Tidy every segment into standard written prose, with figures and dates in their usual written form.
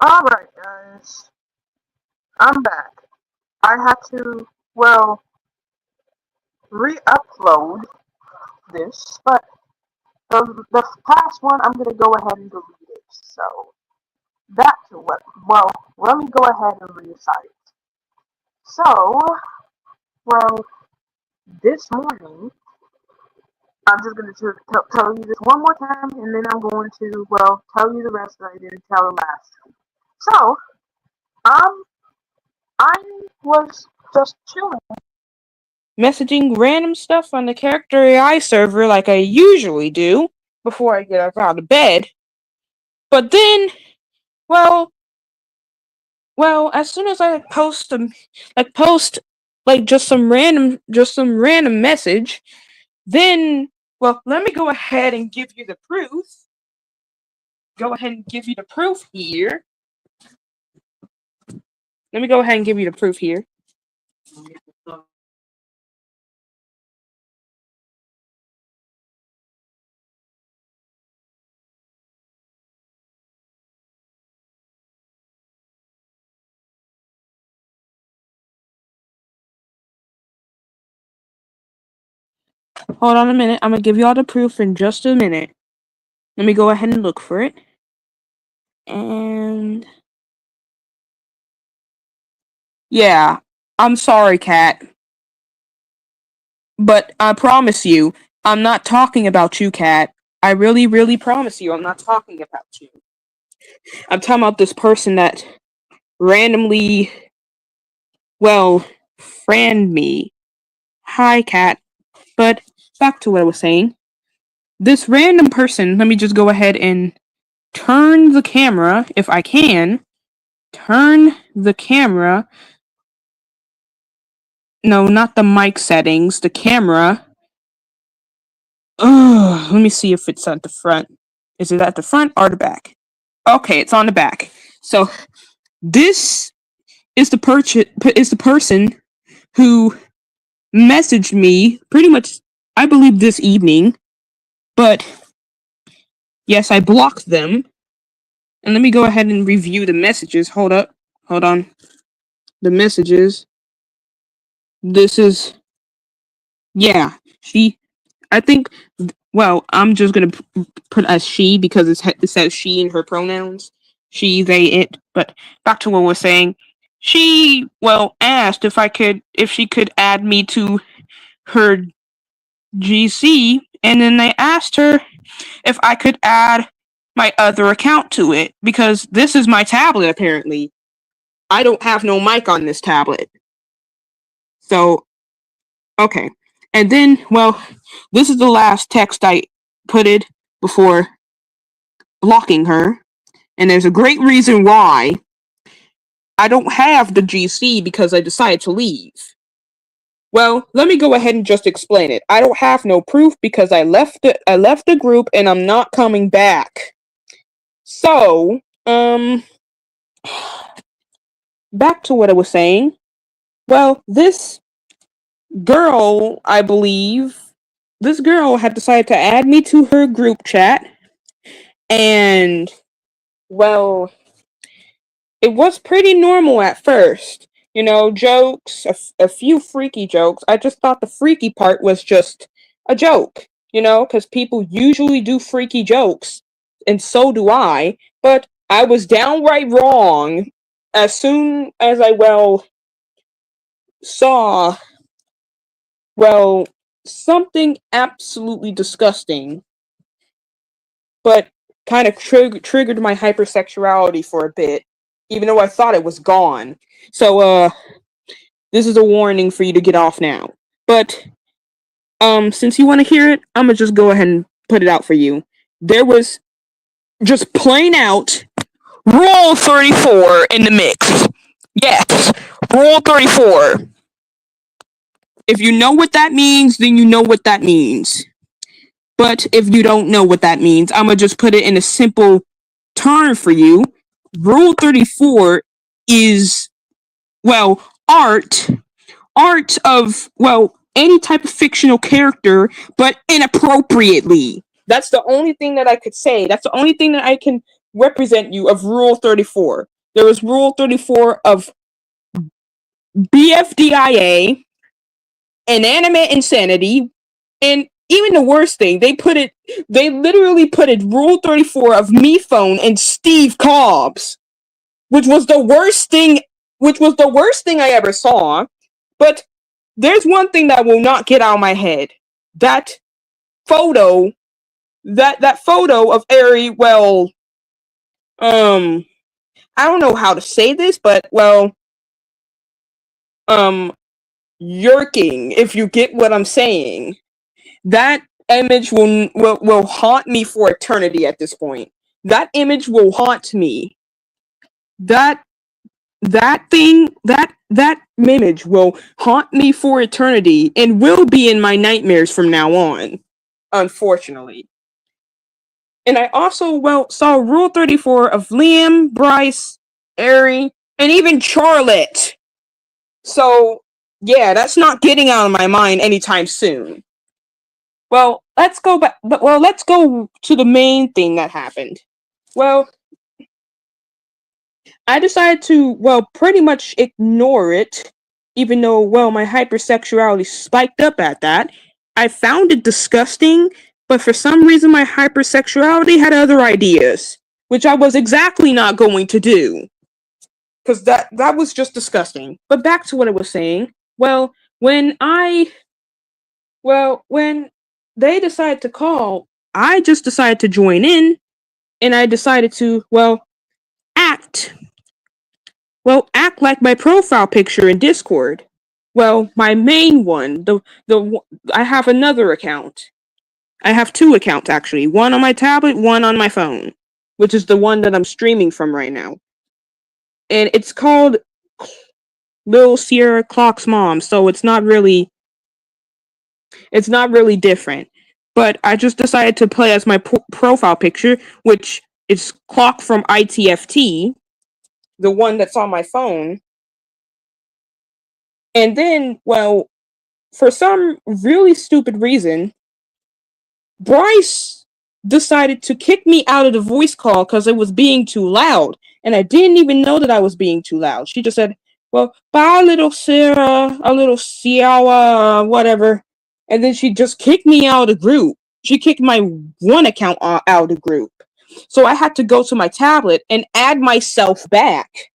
Alright, guys. I'm back. I had to, re-upload this, but the past one, I'm going to go ahead and delete it. So, back to what? Well, let me go ahead and recite it. So, well, this morning, I'm just going to tell you this one more time, and then I'm going to, tell you the rest that I didn't tell the last time. So, um, I was just chilling, messaging random stuff on the Character AI server like I usually do before I get up out of bed. But then, well, as soon as I post just some random message, then, let me go ahead and give you the proof. Go ahead and give you the proof here. Let me go ahead and give you the proof here. Hold on a minute. I'm gonna give you all the proof in just a minute. Let me go ahead and look for it. And yeah, I'm sorry, Kat. But I promise you, I'm not talking about you, Kat. I really, really promise you, I'm not talking about you. I'm talking about this person that randomly, friend me. Hi, Kat. But back to what I was saying. This random person, let me just go ahead and turn the camera, if I can. Turn the camera. No, not the mic settings, the camera. Ugh, let me see if it's at the front. Is it at the front or the back? Okay, it's on the back. So this is the person who messaged me pretty much, I believe, this evening. But yes, I blocked them. And let me go ahead and review the messages. Hold on. The messages. This is, yeah, I think, I'm just gonna put as she because it says she in her pronouns. She, they, it. But back to what we're saying. She, asked if she could add me to her GC, and then I asked her if I could add my other account to it because this is my tablet apparently. I don't have no mic on this tablet. So, okay. And then, this is the last text I put it before blocking her. And there's a great reason why. I don't have the GC because I decided to leave. Well, let me go ahead and just explain it. I don't have no proof because I left the group and I'm not coming back. So, back to what I was saying. Well, this girl, I believe, this girl had decided to add me to her group chat. And, it was pretty normal at first. You know, jokes, a few freaky jokes. I just thought the freaky part was just a joke, because people usually do freaky jokes, and so do I. But I was downright wrong as soon as I, saw, something absolutely disgusting, but kind of triggered my hypersexuality for a bit, even though I thought it was gone. So, this is a warning for you to get off now. But, since you want to hear it, I'm gonna just go ahead and put it out for you. There was just plain out Rule 34 in the mix. Yes, Rule 34. If you know what that means, then you know what that means. But if you don't know what that means, I'm gonna just put it in a simple term for you. Rule 34 is, art of, any type of fictional character, but inappropriately. That's the only thing that I could say. That's the only thing that I can represent you of Rule 34. There was Rule 34 of BFDIA, inanimate insanity, and even the worst thing, they literally put it Rule 34 of me phone and Steve Cobbs, which was the worst thing, I ever saw. But there's one thing that will not get out of my head. That photo, that photo of Ari, well, I don't know how to say this, but well, yerking, if you get what I'm saying. That image will haunt me for eternity at this point. That image will haunt me. That that image will haunt me for eternity and will be in my nightmares from now on, unfortunately. And I also, well, saw Rule 34 of Liam, Bryce, Ari, and even Charlotte. So, yeah, that's not getting out of my mind anytime soon. Well, let's go back. Well, let's go to the main thing that happened. Well, I decided to, well, pretty much ignore it, even though, well, my hypersexuality spiked up at that. I found it disgusting, but for some reason my hypersexuality had other ideas, which I was exactly not going to do. Because that was just disgusting. But back to what I was saying. Well, when they decided to call, I just decided to join in, and I decided to, act act like my profile picture in Discord. Well, my main one, I have another account. I have two accounts actually. One on my tablet, one on my phone, which is the one that I'm streaming from right now. And it's called Lil Sierra Clock's Mom, so it's not really different. But I just decided to play as my profile picture, which is Clock from ITFT, the one that's on my phone. And then, well, for some really stupid reason, Bryce decided to kick me out of the voice call because it was being too loud. And I didn't even know that I was being too loud. She just said, well, bye, little Sarah, a little Siawa, whatever. And then she just kicked me out of the group. She kicked my one account out of the group. So I had to go to my tablet and add myself back.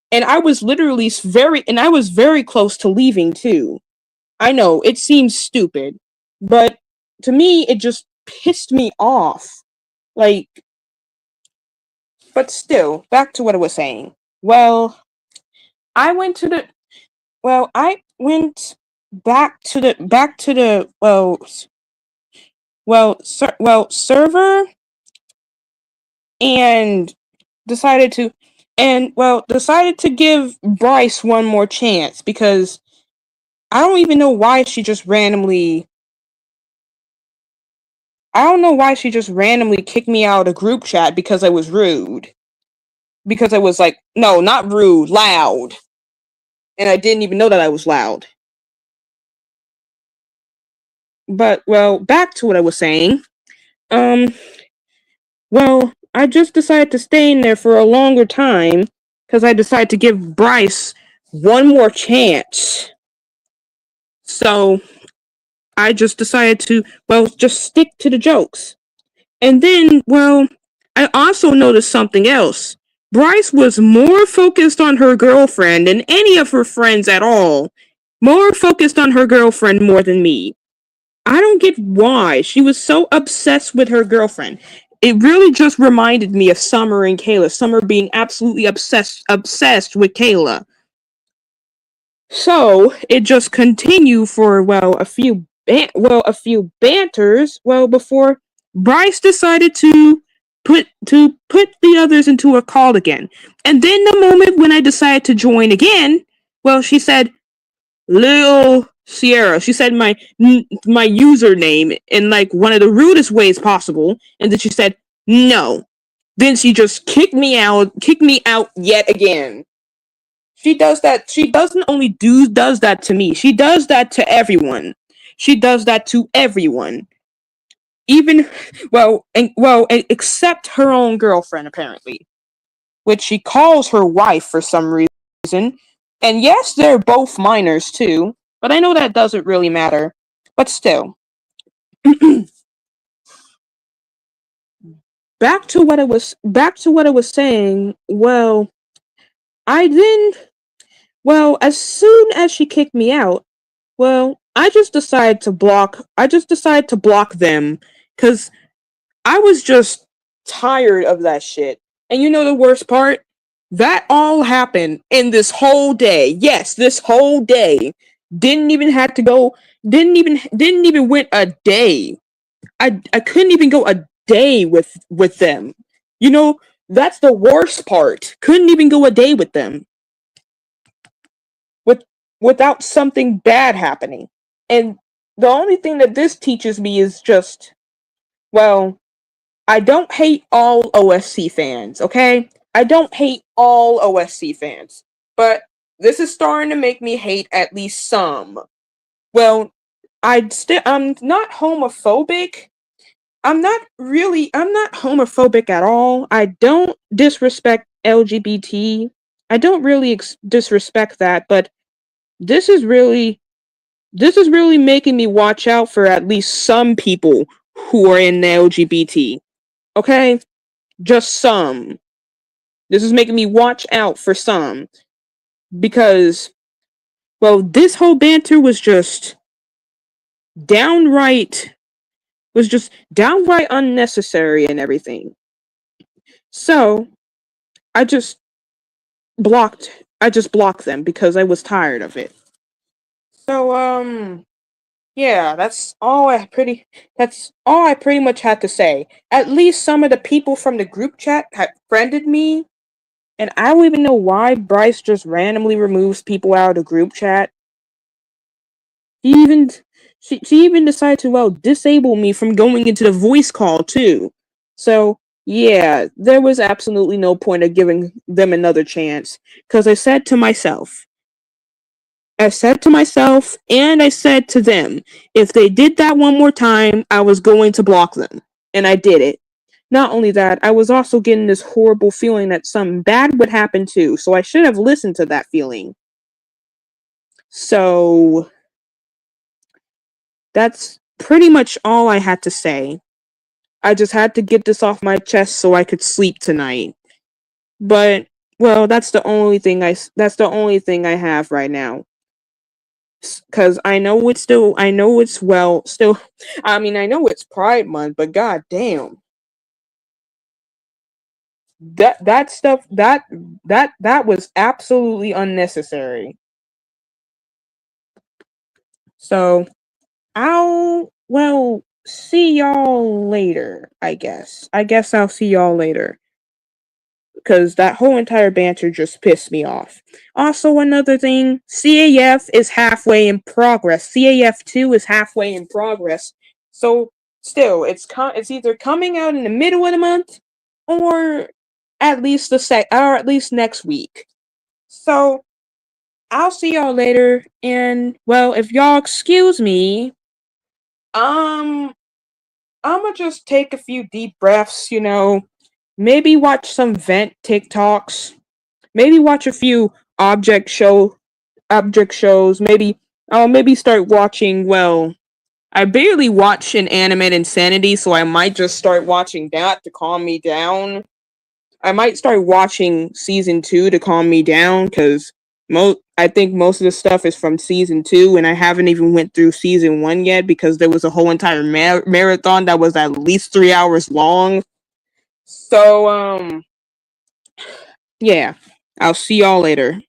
And I was literally very close to leaving too. I know, it seems stupid, but to me, it just pissed me off. Like, but still, back to what I was saying. Well, I went to the, I went back to the, server and decided to give Bryce one more chance because I don't even know why she just randomly kicked me out of group chat because I was rude. Because I was like, no, not rude, loud. And I didn't even know that I was loud. But, well, back to what I was saying. I just decided to stay in there for a longer time because I decided to give Bryce one more chance. So, I just decided to, just stick to the jokes. And then, I also noticed something else. Bryce was more focused on her girlfriend than any of her friends at all. More focused on her girlfriend more than me. I don't get why she was so obsessed with her girlfriend. It really just reminded me of Summer and Kayla. Summer being absolutely obsessed with Kayla. So it just continued for a few banters. Before Bryce decided to put the others into a call again. And then the moment when I decided to join again, she said, Lil Sierra. She said my username in like one of the rudest ways possible, and then she said no. Then she just kicked me out yet again. She does that. She doesn't only does that to me. She does that to everyone. She does that to everyone. Even except her own girlfriend apparently. which she calls her wife for some reason. And yes, they're both minors too, but I know that doesn't really matter. But still, back to what I was saying. I then as soon as she kicked me out, I just decided to block them cuz I was just tired of that shit. And you know the worst part? That all happened in this whole day. Yes, this whole day. Didn't even have to go didn't even went a day. I couldn't even go a day with them. You know, that's the worst part. Couldn't even go a day with them with without something bad happening. And the only thing that this teaches me is just, well, I don't hate all OSC fans, okay? I don't hate all OSC fans. But this is starting to make me hate at least some. Well, I'm not homophobic. I'm not homophobic at all. I don't disrespect LGBT. I don't really disrespect that, but this is really this is really making me watch out for at least some people who are in the LGBT. Okay? Just some. This is making me watch out for some because, this whole banter downright was just downright unnecessary and everything. So, I just blocked them because I was tired of it. So, yeah, that's all I pretty much had to say. At least some of the people from the group chat had friended me, and I don't even know why Bryce just randomly removes people out of the group chat. He even she even decided to disable me from going into the voice call too. So yeah, there was absolutely no point of giving them another chance because I said to myself and I said to them, if they did that one more time, I was going to block them. And I did it. Not only that, I was also getting this horrible feeling that something bad would happen too, so I should have listened to that feeling. So that's pretty much all I had to say. I just had to get this off my chest so I could sleep tonight. But that's the only thing I have right now. Cuz I know it's Pride month, but god damn. That stuff that was absolutely unnecessary. So, I'll see y'all later, I guess. I guess I'll see y'all later. Because that whole entire banter just pissed me off. Also, another thing, CAF is halfway in progress. CAF 2 is halfway in progress. So, still, it's either coming out in the middle of the month or at least next week. So, I'll see y'all later. And, if y'all excuse me, I'ma just take a few deep breaths, maybe watch some vent TikToks, maybe watch a few object shows, maybe I'll maybe start watching, I barely watch an anime Insanity, so I might just start watching that to calm me down. I might start watching season 2 to calm me down because I think most of the stuff is from season 2, and I haven't even went through season 1 yet because there was a whole entire marathon that was at least 3 hours long. So yeah, I'll see y'all later.